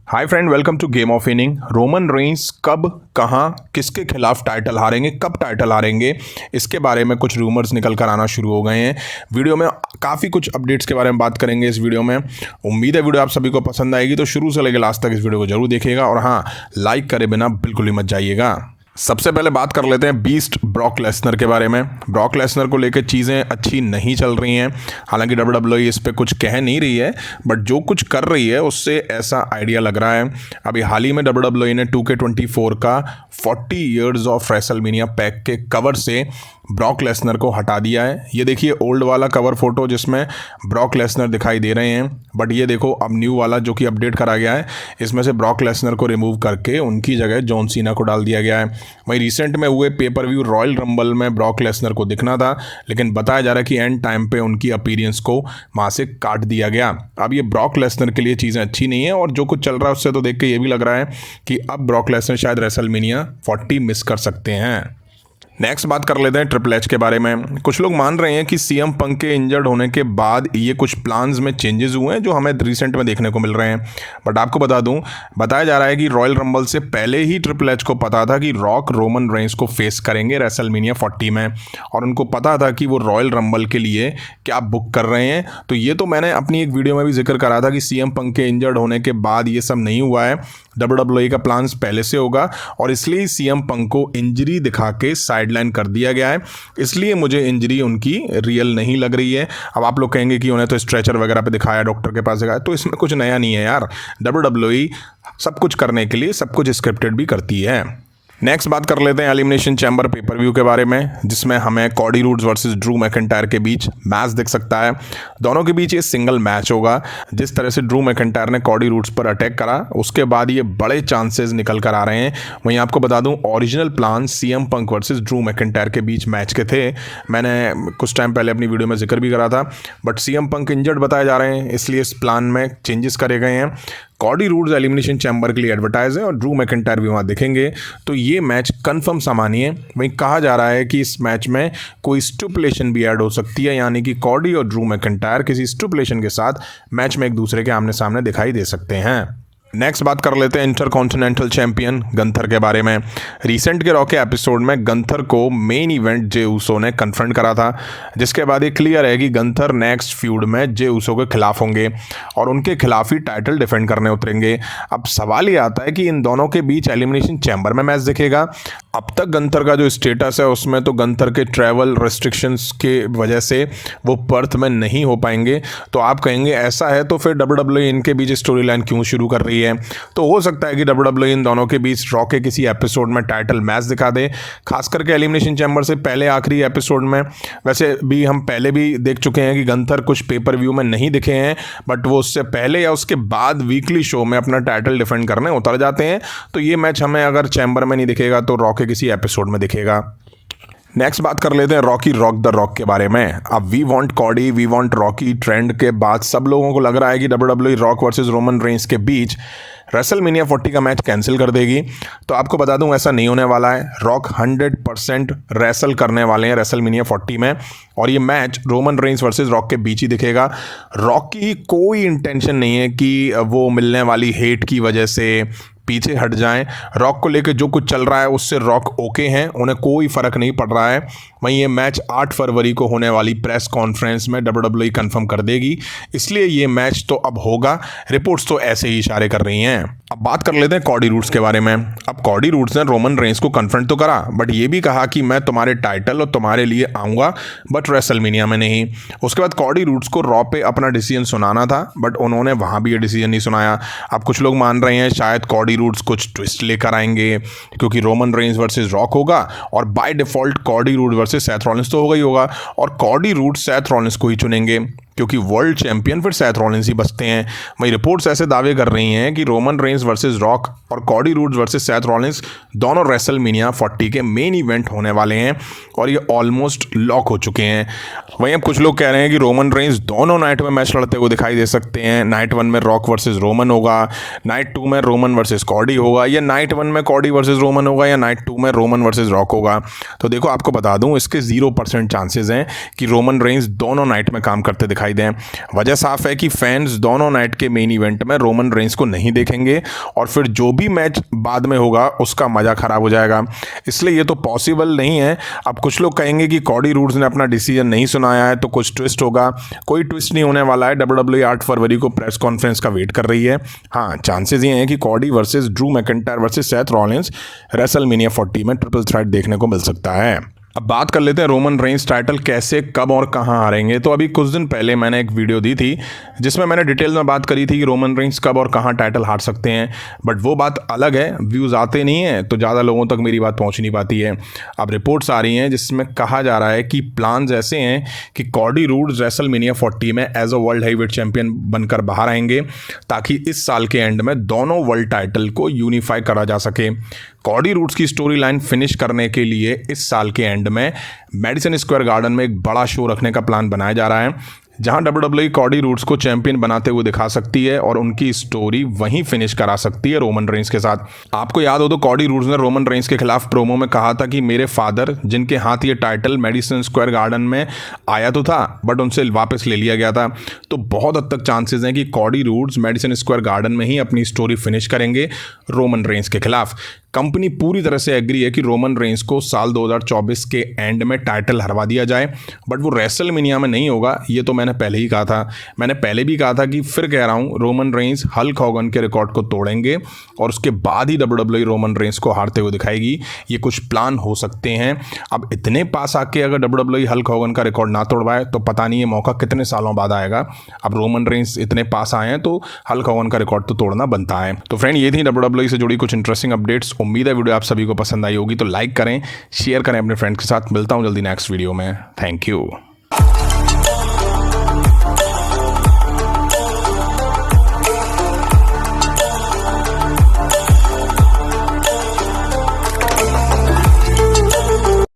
Hi friend, welcome to game of inning. Roman Reigns कब, कहां, किसके खिलाफ टाइटल हारेंगे, कब टाइटल हारेंगे, इसके बारे में कुछ रूमर्स निकल कर आना शुरू हो गए हैं। वीडियो में काफ़ी कुछ अपडेट्स के बारे में बात करेंगे इस वीडियो में। उम्मीद है वीडियो आप सभी को पसंद आएगी, तो शुरू से लेकर लास्ट तक इस वीडियो को जरूर देखिएगा और हाँ, लाइक करे बिना बिल्कुल ही मत जाइएगा। सबसे पहले बात कर लेते हैं बीस्ट ब्रॉक लेसनर के बारे में। ब्रॉक लेसनर को लेकर चीज़ें अच्छी नहीं चल रही हैं। हालांकि WWE इस पे कुछ कह नहीं रही है, बट जो कुछ कर रही है उससे ऐसा आइडिया लग रहा है। अभी हाल ही में WWE ने 2K24 का 40 इयर्स ऑफ रेसलमेनिया पैक के कवर से ब्रॉक लेसनर को हटा दिया है। ये देखिए ओल्ड वाला कवर फोटो जिसमें ब्रॉक लेसनर दिखाई दे रहे हैं, बट ये देखो अब न्यू वाला जो कि अपडेट करा गया है, इसमें से ब्रॉक लेसनर को रिमूव करके उनकी जगह जॉन सीना को डाल दिया गया है। वहीं रिसेंट में हुए पेपर व्यू रॉयल रंबल में ब्रॉक लेसनर को दिखना था, लेकिन बताया जा रहा है कि एंड टाइम पे उनकी अपीयरेंस को वहाँ से काट दिया गया। अब ये ब्रॉक लेसनर के लिए चीज़ें अच्छी नहीं है और जो कुछ चल रहा है उससे तो देख के ये भी लग रहा है कि अब ब्रॉक लेसनर शायद रेसलमेनिया 40 मिस कर सकते हैं। नेक्स्ट बात कर लेते हैं ट्रिपल एच के बारे में। कुछ लोग मान रहे हैं कि सीएम पंक के इंजर्ड होने के बाद ये कुछ प्लान्स में चेंजेस हुए हैं जो हमें रिसेंट में देखने को मिल रहे हैं। बट आपको बता दूं, बताया जा रहा है कि रॉयल रंबल से पहले ही ट्रिपल एच को पता था कि रॉक रोमन रेंस को फेस करेंगे रेसलमेनिया 40 में, और उनको पता था कि वो रॉयल रंबल के लिए क्या बुक कर रहे हैं। तो ये तो मैंने अपनी एक वीडियो में भी जिक्र करा था कि सीएम पंक के इंजर्ड होने के बाद ये सब नहीं हुआ है। WWE का प्लान्स पहले से होगा और इसलिए सीएम पंक को इंजरी दिखा के साइडलाइन कर दिया गया है। इसलिए मुझे इंजरी उनकी रियल नहीं लग रही है। अब आप लोग कहेंगे कि उन्हें तो स्ट्रेचर वगैरह पे दिखाया, डॉक्टर के पास दिखाया, तो इसमें कुछ नया नहीं है यार। WWE सब कुछ करने के लिए सब कुछ स्क्रिप्टेड भी करती है। नेक्स्ट बात कर लेते हैं एलिमिनेशन चैम्बर पेपर व्यू के बारे में, जिसमें हमें Cardi roads versus Drew McIntyre के बीच मैच दिख सकता है। दोनों के बीच ये सिंगल मैच होगा। जिस तरह से ड्रू मैकिंटायर ने कॉडी रूड्स पर अटैक करा, उसके बाद ये बड़े चांसेस निकल कर आ रहे हैं। वहीं आपको बता दूं, original plan CM Punk versus Drew McIntyre के बीच मैच के थे। मैंने कुछ टाइम पहले अपनी वीडियो में जिक्र भी करा था, बट सीएम पंक इंजर्ड बताए जा रहे हैं, इसलिए इस प्लान में चेंजेस करे गए हैं। कॉडी रूड्स एलिमिनेशन चैम्बर के लिए एडवर्टाइज है और ड्रू मैकिंटायर भी वहाँ दिखेंगे, तो ये मैच कंफर्म सामानी है। वहीं कहा जा रहा है कि इस मैच में कोई स्टिपुलेशन भी ऐड हो सकती है, यानी कि कॉडी और ड्रू मैकिंटायर किसी स्टिपुलेशन के साथ मैच में एक दूसरे के आमने सामने दिखाई दे सकते हैं। नेक्स्ट बात कर लेते हैं इंटरकॉन्टिनेंटल चैंपियन गंथर के बारे में। रिसेंट के रॉ के एपिसोड में गंथर को मेन इवेंट जे ऊसो ने कन्फ्रंट करा था, जिसके बाद ये क्लियर है कि गंथर नेक्स्ट फ्यूड में जे ऊसो के खिलाफ होंगे और उनके खिलाफ ही टाइटल डिफेंड करने उतरेंगे। अब सवाल ये आता है कि इन दोनों के बीच एलिमिनेशन चैम्बर में मैच दिखेगा। अब तक गंथर का जो स्टेटस है उसमें तो गंथर के ट्रैवल रेस्ट्रिक्शंस के वजह से वो पर्थ में नहीं हो पाएंगे। तो आप कहेंगे ऐसा है तो फिर WWE इनके बीच स्टोरी लाइन क्यों शुरू कर रही है? तो हो सकता है कि WWE इन दोनों के बीच रॉ के किसी एपिसोड में टाइटल मैच दिखा दे, खास करके एलिमिनेशन चैम्बर से पहले आखिरी एपिसोड में। वैसे भी हम पहले भी देख चुके हैं कि गंथर कुछ पेपर व्यू में नहीं दिखे हैं, बट वो उससे पहले या उसके बाद वीकली शो में अपना टाइटल डिफेंड करने उतर जाते हैं। तो ये मैच हमें अगर चैम्बर में नहीं दिखेगा तो रॉ के किसी एपिसोड में दिखेगा। नेक्स्ट बात कर लेते हैं रॉकी रॉक द रॉक के बारे में। अब we want Cody, we want Rocky trend के बाद सब लोगों को लग रहा है कि WWE rock versus Roman Reigns के बीच रेसलमेनिया 40 का मैच कैंसिल कर देगी। तो आपको बता दूं ऐसा नहीं होने वाला है। रॉक 100% रेसल करने वाले हैं रेसलमेनिया 40 में, और ये match Roman Reigns versus rock के बीच ही दिखेगा। रॉक की कोई इंटेंशन नहीं है कि वो मिलने वाली हेट की वजह से पीछे हट जाएं। रॉक को लेकर जो कुछ चल रहा है उससे रॉक ओके हैं, उन्हें कोई फ़र्क नहीं पड़ रहा है। वहीं ये मैच 8 फरवरी को होने वाली प्रेस कॉन्फ्रेंस में WWE कंफर्म कर देगी, इसलिए ये मैच तो अब होगा। रिपोर्ट्स तो ऐसे ही इशारे कर रही हैं। अब बात कर लेते हैं कॉडी रूड्स के बारे में। अब कॉडी रूड्स ने रोमन रेंस को कन्फ्रंट तो करा, बट ये भी कहा कि मैं तुम्हारे टाइटल और तुम्हारे लिए आऊँगा, बट रेसलमेनिया में नहीं। उसके बाद कॉडी रूड्स को रॉ पे अपना डिसीजन सुनाना था, बट उन्होंने वहाँ भी ये डिसीजन नहीं सुनाया। अब कुछ लोग मान रहे हैं शायद कॉडी रूड्स कुछ ट्विस्ट लेकर आएंगे, क्योंकि रोमन रेंस वर्सेस रॉक होगा और by default Cardi roads versus Seth Rollins तो होगा ही होगा, और कॉडी रूड्स सेथ रॉलिंस को ही चुनेंगे क्योंकि वर्ल्ड चैंपियन फिर सेथ रॉलिंस ही बचते हैं। वही रिपोर्ट्स ऐसे दावे कर रही हैं कि रोमन रेंस वर्सेस रॉक और Cardi roads versus Seth Rollins दोनों रेसलमेनिया 40 के मेन इवेंट होने वाले हैं और ये ऑलमोस्ट लॉक हो चुके हैं। वहीं अब कुछ लोग कह रहे हैं कि रोमन रेंस दोनों नाइट में मैच लड़ते हुए दिखाई दे सकते हैं। नाइट 1 में रॉक वर्सेस रोमन होगा, नाइट 2 में रोमन वर्सेस कॉडी होगा, या नाइट 1 में कॉडी वर्सेस रोमन होगा, या नाइट 2 में रोमन वर्सेस रॉक होगा। तो देखो आपको बता दूं, इसके 0% चांसेस हैं कि रोमन रेंस दोनों नाइट में काम करते दिखाई दिखाई दें। वजह साफ है कि फैंस दोनों नाइट के मेन इवेंट में रोमन रेंस को नहीं देखेंगे और फिर जो भी मैच बाद में होगा उसका मज़ा ख़राब हो जाएगा, इसलिए ये तो पॉसिबल नहीं है। अब कुछ लोग कहेंगे कि कॉडी रूड्स ने अपना डिसीजन नहीं सुनाया है तो कुछ ट्विस्ट होगा। कोई ट्विस्ट नहीं होने वाला है। WWE 8 फरवरी को प्रेस कॉन्फ्रेंस का वेट कर रही है। हाँ, चांसेस ये हैं कि Cardi versus Drew McIntyre versus Seth Rollins WrestleMania 40 में ट्रिपल थ्रेट देखने को मिल सकता है। अब बात कर लेते हैं रोमन रेंस टाइटल कैसे, कब और कहां हारेंगे। तो अभी कुछ दिन पहले मैंने एक वीडियो दी थी जिसमें मैंने डिटेल में बात करी थी कि रोमन रेंस कब और कहां टाइटल हार सकते हैं, बट वो बात अलग है। व्यूज़ आते नहीं हैं तो ज़्यादा लोगों तक मेरी बात पहुंच नहीं पाती है। अब रिपोर्ट्स आ रही हैं जिसमें कहा जा रहा है कि प्लान्स ऐसे हैं कि कॉडी रूड्स रेसलमेनिया 40 में as a world heavyweight champion बनकर बाहर आएंगे ताकि इस साल के एंड में दोनों वर्ल्ड टाइटल को यूनिफाई करा जा सके। कॉडी रूड्स की स्टोरी लाइन फिनिश करने के लिए इस साल के एंड में मैडिसन स्क्वायर गार्डन में एक बड़ा शो रखने का प्लान बनाया जा रहा है जहां WWE कॉडी रूड्स को चैंपियन बनाते हुए दिखा सकती है और उनकी स्टोरी वहीं फिनिश करा सकती है रोमन रेंस के साथ। आपको याद हो तो कॉडी रूड्स ने रोमन रेंस के खिलाफ प्रोमो में कहा था कि मेरे फादर जिनके हाथ ये टाइटल मैडिसन स्क्वायर गार्डन में आया तो था बट उनसे वापस ले लिया गया था। तो बहुत हद तक चांसेस हैं कि Cardi roads Madison Square garden में ही अपनी स्टोरी फिनिश करेंगे रोमन रेंस के खिलाफ। कंपनी पूरी तरह से एग्री है कि रोमन रेंस को साल 2024 के एंड में टाइटल हरवा दिया जाए, बट वो रेसलमेनिया में नहीं होगा। ये तो मैंने पहले ही कहा था। मैंने पहले भी कहा था कि फिर कह रहा हूँ, रोमन रेंस हल्क हॉगन के रिकॉर्ड को तोड़ेंगे और उसके बाद ही WWE रोमन रेंस को हारते हुए दिखाएगी। ये कुछ प्लान हो सकते हैं। अब इतने पास आके अगर WWE हल्क हॉगन का रिकॉर्ड ना तोड़वाए तो पता नहीं ये मौका कितने सालों बाद आएगा। अब रोमन रेंस इतने पास आए हैं तो हल्क हॉगन का रिकॉर्ड तो तोड़ना बनता है। तो फ्रेंड, ये थी WWE से जुड़ी कुछ इंटरेस्टिंग अपडेट्स। उम्मीद है वीडियो आप सभी को पसंद आई होगी, तो लाइक करें, शेयर करें अपने फ्रेंड्स के साथ। मिलता हूं जल्दी नेक्स्ट वीडियो में। Thank you.